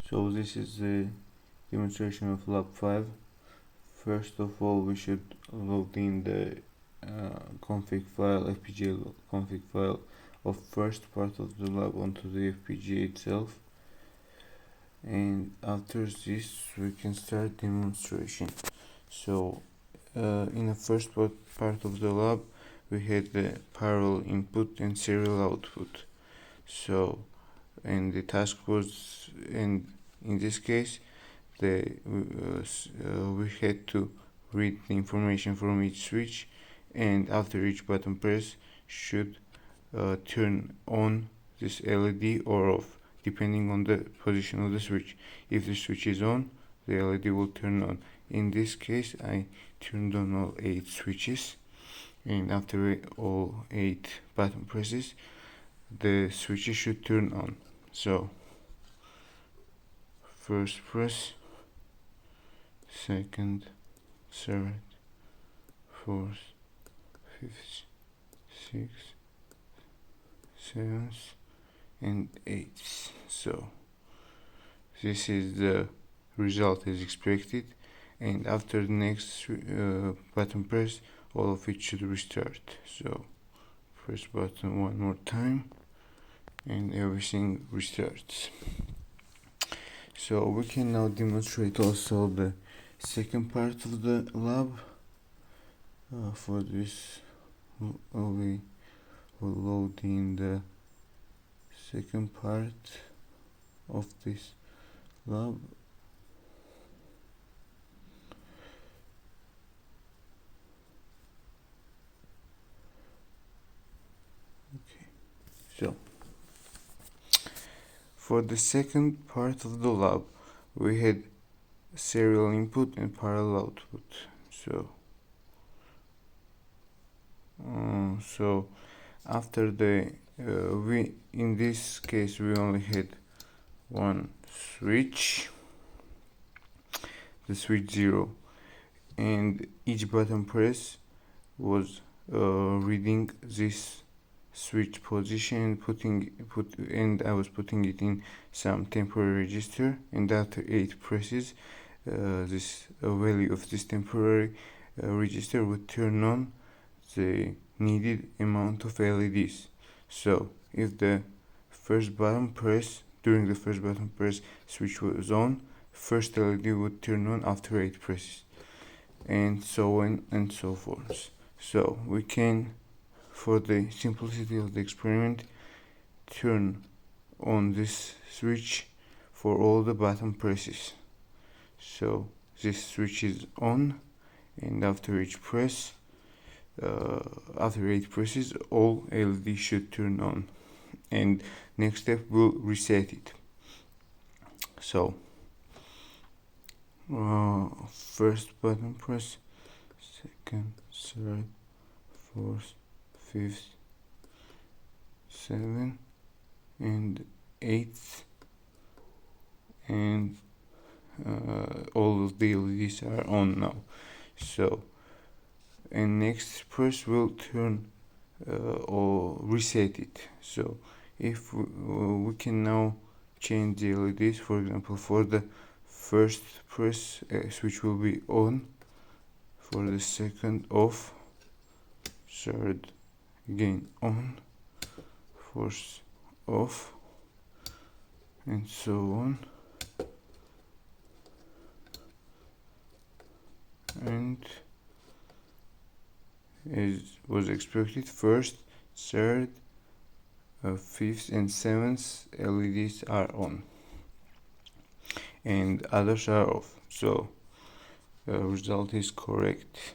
So this is the demonstration of lab 5. First of all, we should load in the config file, FPGA config file of first part of the lab onto the FPGA itself, and after this we can start demonstration. So in the first part of the lab we had the parallel input and serial output. So and the task was, and in this case we had to read the information from each switch, and after each button press should turn on this LED or off depending on the position of the switch. If the switch is on, the LED will turn on. In this case I turned on all 8 switches, and after all 8 button presses the switches should turn on. So first press, second, third, fourth, fifth, sixth, seventh, and eighth. So this is the result as expected, and after the next button press all of it should restart. So press button one more time and everything restarts. So we can now demonstrate also the second part of the lab. For this we will load in the second part of this lab. Okay, so for the second part of the lab we had serial input and parallel output. So after the in this case we only had one switch, the switch 0, and each button press was reading this switch position and I was putting it in some temporary register, and after 8 presses this value of this temporary register would turn on the needed amount of LEDs. So if the first button press, during the first button press switch was on, first LED would turn on after 8 presses, and so on and so forth. So we can, for the simplicity of the experiment, turn on this switch for all the button presses. So this switch is on, and after each press, after 8 presses, all LEDs should turn on, and next step will reset it. So first button press, second, third, fourth, fifth, seventh, and eighth, and all of the LEDs are on now. So and next press will turn or reset it. So if we can now change the LEDs, for example, for the first press switch will be on, for the second off, third again on, fourth off, and so on, and as was expected, first, third, fifth and seventh LEDs are on and others are off. So result is correct.